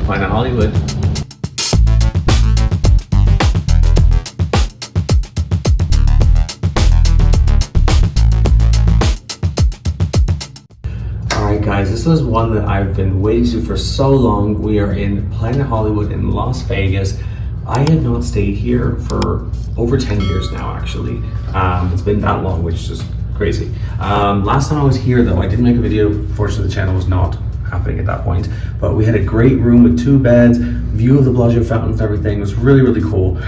Planet Hollywood. Alright guys, this was one that I've been waiting to for so long. We are in Planet Hollywood in Las Vegas. I had not stayed here for over 10 years now, actually. It's been that long, which is just crazy. Last time I was here though, I didn't make a video. Fortunately, the channel was not happening at that point, but we had a great room with 2 beds, view of the Bellagio fountains and everything. It was really, really cool.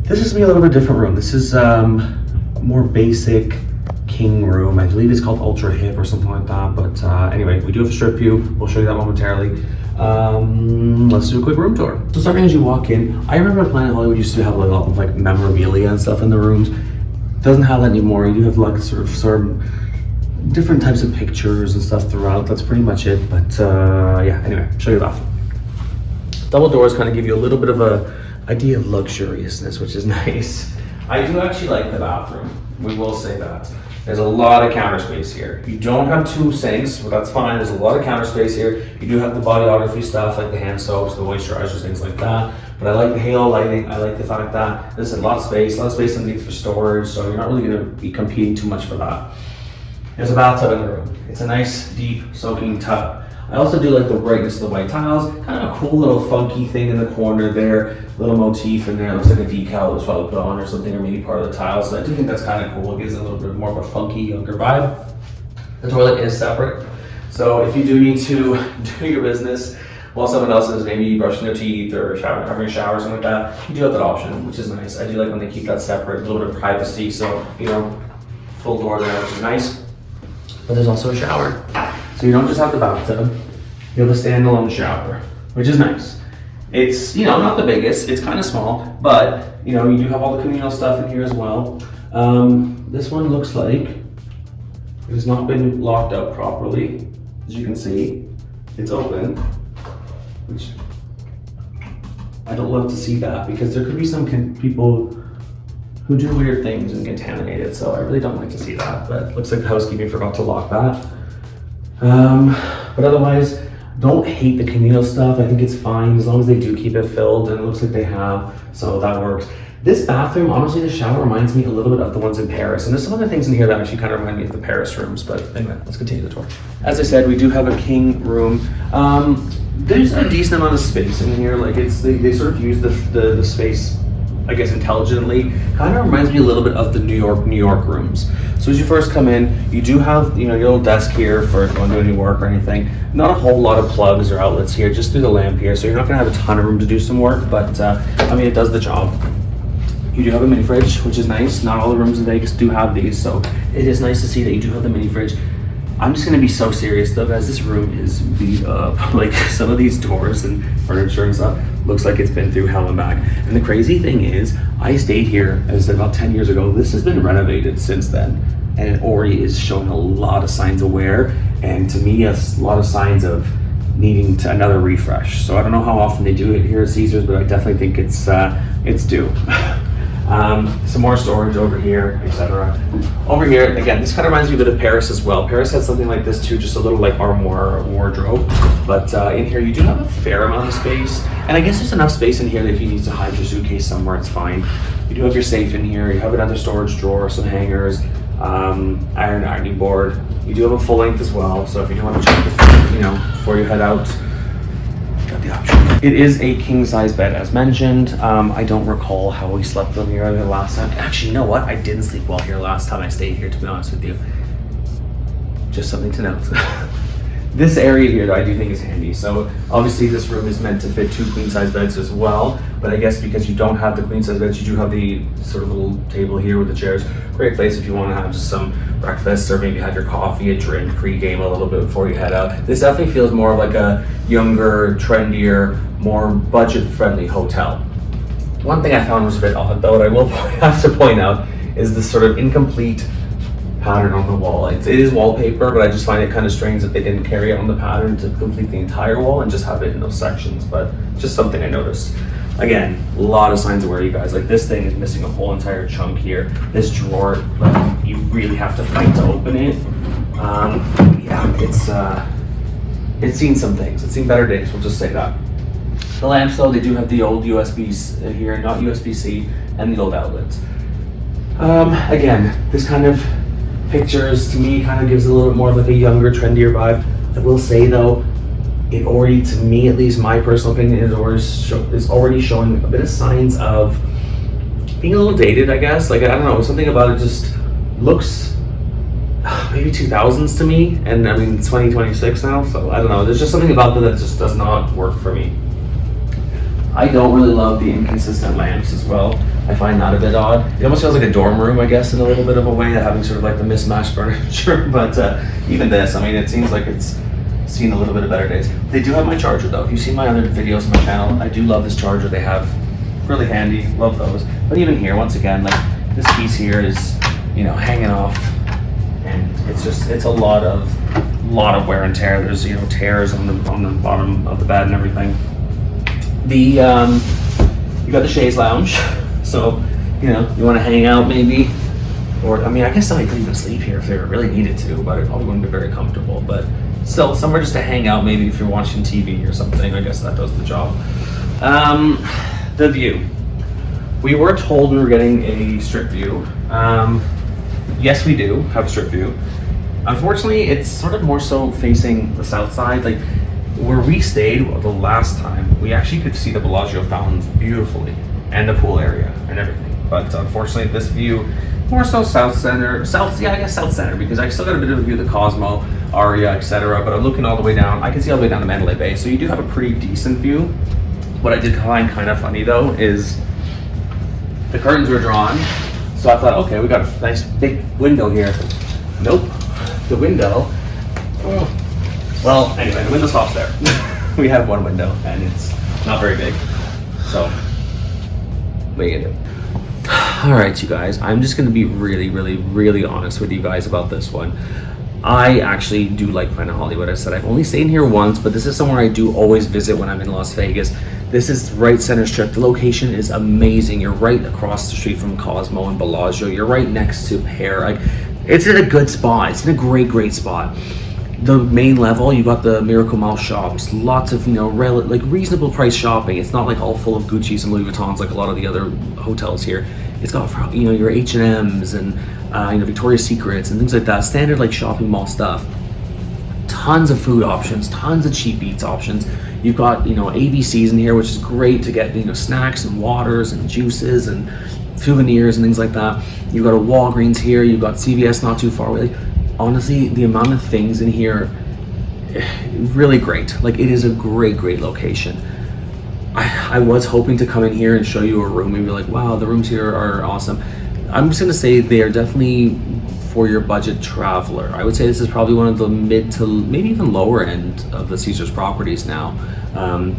This is gonna be a little bit different room. This is a more basic king room. I believe it's called Ultra Hip or something like that. But anyway, we do have a strip view. We'll show you that momentarily. Let's do a quick room tour. So starting as you walk in, I remember Planet Hollywood used to have a lot of like memorabilia and stuff in the rooms. Doesn't have that anymore. You do have like sort of different types of pictures and stuff throughout. That's pretty much it. But yeah, anyway, show you the bathroom. Double doors kind of give you a little bit of a idea of luxuriousness, which is nice. I do actually like the bathroom. We will say that. There's a lot of counter space here. You don't have 2 sinks, but that's fine. There's a lot of counter space here. You do have the bodyography stuff, like the hand soaps, the moisturizers, things like that. But I like the halo lighting. I like the fact that there's a lot of space underneath for storage, so you're not really gonna be competing too much for that. There's a bathtub in the room. It's a nice, deep, soaking tub. I also do like the brightness of the white tiles. Kind of a cool little funky thing in the corner there. Little motif in there. It looks like a decal that was probably put on or something, or maybe part of the tiles. So I do think that's kind of cool. It gives it a little bit more of a funky, younger vibe. The toilet is separate. So if you do need to do your business while someone else is maybe brushing their teeth or having a shower or something like that, you do have that option, which is nice. I do like when they keep that separate, a little bit of privacy. So, you know, full door there, which is nice. But there's also a shower. So you don't just have the bathtub, you have a standalone shower, which is nice. It's, you know, not the biggest, it's kind of small, but, you know, you do have all the communal stuff in here as well. This one looks like it has not been locked up properly. As you can see, it's open, which I don't love to see that because there could be some people who do weird things and contaminate it, so I really don't like to see that, but it looks like the housekeeping forgot to lock that. But otherwise, don't hate the communal stuff. I think it's fine as long as they do keep it filled, and it looks like they have, so that works. This bathroom, honestly, the shower reminds me a little bit of the ones in Paris, and there's some other things in here that actually kind of remind me of the Paris rooms, but anyway, let's continue the tour. As I said, we do have a king room. There's a decent amount of space in here, like they sort of use the space, I guess, intelligently. Kind of reminds me a little bit of the New York rooms. So as you first come in, you do have, you know, your little desk here for if you want to do any work or anything. Not a whole lot of plugs or outlets here, just through the lamp here. So you're not gonna have a ton of room to do some work, but I mean, it does the job. You do have a mini fridge, which is nice. Not all the rooms in Vegas do have these, so it is nice to see that you do have the mini fridge. I'm just gonna be so serious though, guys. This room is beat up. Like some of these doors and furniture and stuff looks like it's been through hell and back. And the crazy thing is, I stayed here, as I said, about 10 years ago. This has been renovated since then, and it already is showing a lot of signs of wear, and to me, a lot of signs of needing another refresh. So I don't know how often they do it here at Caesars, but I definitely think it's due. Some more storage over here, etc. Over here, again, this kind of reminds me a bit of Paris as well. Paris had something like this too, just a little like armoire or wardrobe. But in here, you do have a fair amount of space. And I guess there's enough space in here that if you need to hide your suitcase somewhere, it's fine. You do have your safe in here. You have another storage drawer, some hangers, ironing board. You do have a full length as well. So if you do want to check the, you know, before you head out, got the option. It is a king size bed as mentioned. I don't recall how we slept on here the last time. Actually, you know what? I didn't sleep well here last time I stayed here, to be honest with you. Just something to note. This area here, though, I do think is handy. So obviously this room is meant to fit 2 queen size beds as well, but I guess because you don't have the queen size beds, you do have the sort of little table here with the chairs. Great place if you want to have just some breakfast or maybe have your coffee, a drink, pre-game a little bit before you head out. This definitely feels more like a younger, trendier, more budget-friendly hotel. One thing I found was a bit odd, though, and I will have to point out, is this sort of incomplete pattern on the wall. It is wallpaper, but I just find it kind of strange that they didn't carry on the pattern to complete the entire wall and just have it in those sections, but just something I noticed. Again, a lot of signs of wear, you guys. Like this thing is missing a whole entire chunk here. This drawer, like, you really have to fight to open it. Yeah, it's seen some things. It's seen better days, we'll just say that. The lamps though, they do have the old USBs here, not USB-C, and the old outlets. Again, this kind of pictures to me kind of gives a little bit more of like a younger, trendier vibe. I will say though, it already, to me at least, my personal opinion, is already showing a bit of signs of being a little dated, I guess. Like, I don't know, something about it just looks maybe 2000s to me, and I mean it's 2026 now, so I don't know, there's just something about that just does not work for me. I don't really love the inconsistent lamps as well. I find that a bit odd. It almost feels like a dorm room, I guess, in a little bit of a way, having sort of like the mismatched furniture. But even this, I mean, it seems like it's seen a little bit of better days. They do have my charger though. If you've seen my other videos on my channel, I do love this charger they have. Really handy, love those. But even here, once again, like this piece here is, you know, hanging off, and it's a lot of wear and tear. There's, you know, tears on the bottom of the bed and everything. You got the chaise lounge, so you know, you want to hang out maybe, or I mean, I guess I could even sleep here if they really needed to, but it probably wouldn't be very comfortable. But still, somewhere just to hang out maybe if you're watching TV or something. I guess that does the job. The view. We were told we were getting a strip view. Yes, we do have a strip view. Unfortunately, it's sort of more so facing the south side. Like where we stayed the last time, we actually could see the Bellagio fountains beautifully and the pool area and everything. But unfortunately, this view more so south center, because I still got a bit of a view of the Cosmo, Aria, etc. But I'm looking all the way down. I can see all the way down to Mandalay Bay, so you do have a pretty decent view. What I did find kind of funny though is the curtains were drawn, so I thought, okay, we got a nice big window here. Nope, the window. Well, anyway, the window stops there. We have one window, and it's not very big. So, what are you gonna do? All right, you guys. I'm just gonna be really honest with you guys about this one. I actually do like Planet Hollywood. I said I've only stayed here once, but this is somewhere I do always visit when I'm in Las Vegas. This is right center strip. The location is amazing. You're right across the street from Cosmo and Bellagio. You're right next to Pear. Like, it's in a good spot. It's in a great spot. The main level, you got the Miracle Mile shops. Lots of, you know, like reasonable price shopping. It's not like all full of Gucci's and Louis Vuittons like a lot of the other hotels here. It's got, you know, your H&M's and you know, Victoria's Secrets and things like that. Standard like shopping mall stuff. Tons of food options, tons of cheap eats options. You've got, you know, ABCs in here, which is great to get, you know, snacks and waters and juices and souvenirs and things like that. You've got a Walgreens here. You've got CVS not too far away. Like, honestly, the amount of things in here, really great. Like, it is a great location. I was hoping to come in here and show you a room and be like, wow, the rooms here are awesome. I'm just gonna say they are definitely for your budget traveler. I would say this is probably one of the mid to maybe even lower end of the Caesars properties now.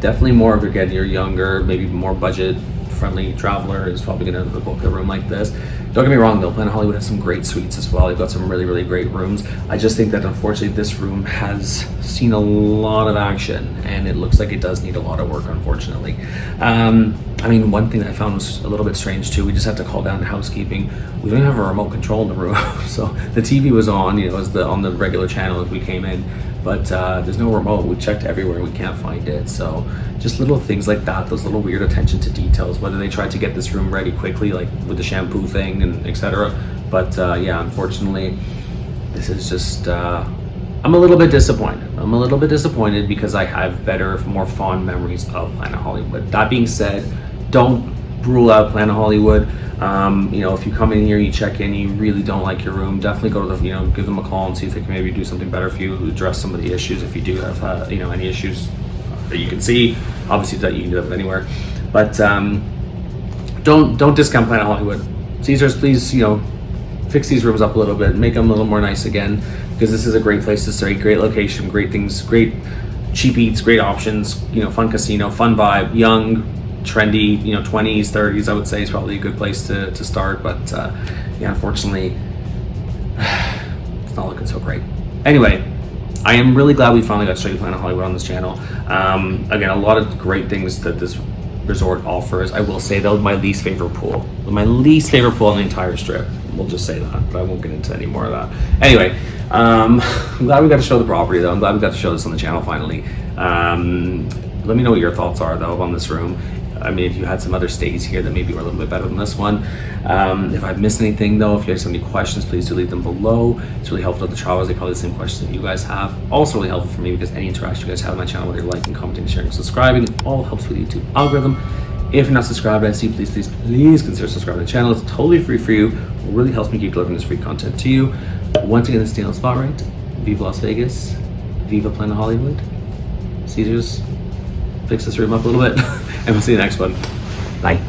Definitely more of, again, your younger, maybe more budget friendly traveler is probably gonna book a room like this. Don't get me wrong though, Planet Hollywood has some great suites as well. They've got some really great rooms. I just think that unfortunately this room has seen a lot of action and it looks like it does need a lot of work, unfortunately. I mean, one thing that I found was a little bit strange too, we just had to call down housekeeping. We don't have a remote control in the room. So the TV was on, you know, it was on the regular channel as we came in, but there's no remote. We checked everywhere, we can't find it. So just little things like that, those little weird attention to details, whether they tried to get this room ready quickly, like with the shampoo thing and etc. But yeah, unfortunately, this is just, I'm a little bit disappointed. I'm a little bit disappointed because I have better, more fond memories of Planet Hollywood. That being said, don't rule out Planet Hollywood. You know, if you come in here, you check in, you really don't like your room, definitely go to the, you know, give them a call and see if they can maybe do something better for you, address some of the issues if you do have, you know, any issues that you can see. Obviously, that you can do that anywhere, but don't discount Planet Hollywood. Caesars, please, you know, fix these rooms up a little bit, make them a little more nice again, because this is a great place to stay, great location, great things, great cheap eats, great options, you know, fun casino, fun vibe, young, trendy, you know, 20s, 30s, I would say is probably a good place to start. But yeah, unfortunately, it's not looking so great. Anyway, I am really glad we finally got to show you Planet Hollywood on this channel. Again, a lot of great things that this resort offers. I will say though, my least favorite pool on the entire strip. We'll just say that, but I won't get into any more of that. Anyway, I'm glad we got to show the property though. I'm glad we got to show this on the channel finally. Let me know what your thoughts are though on this room. I mean, if you had some other stays here that maybe were a little bit better than this one. If I've missed anything though, if you have so many questions, please do leave them below. It's really helpful to the travelers. They probably the same questions that you guys have. Also really helpful for me because any interaction you guys have on my channel, whether you're liking, commenting, sharing, subscribing, all helps with the YouTube algorithm. If you're not subscribed, I see, please consider subscribing to the channel. It's totally free for you. It really helps me keep delivering this free content to you. Once again, this is Daniel Spotlight. Viva Las Vegas. Viva Planet Hollywood. Caesars, fix this room up a little bit. And we'll see you next one. Bye.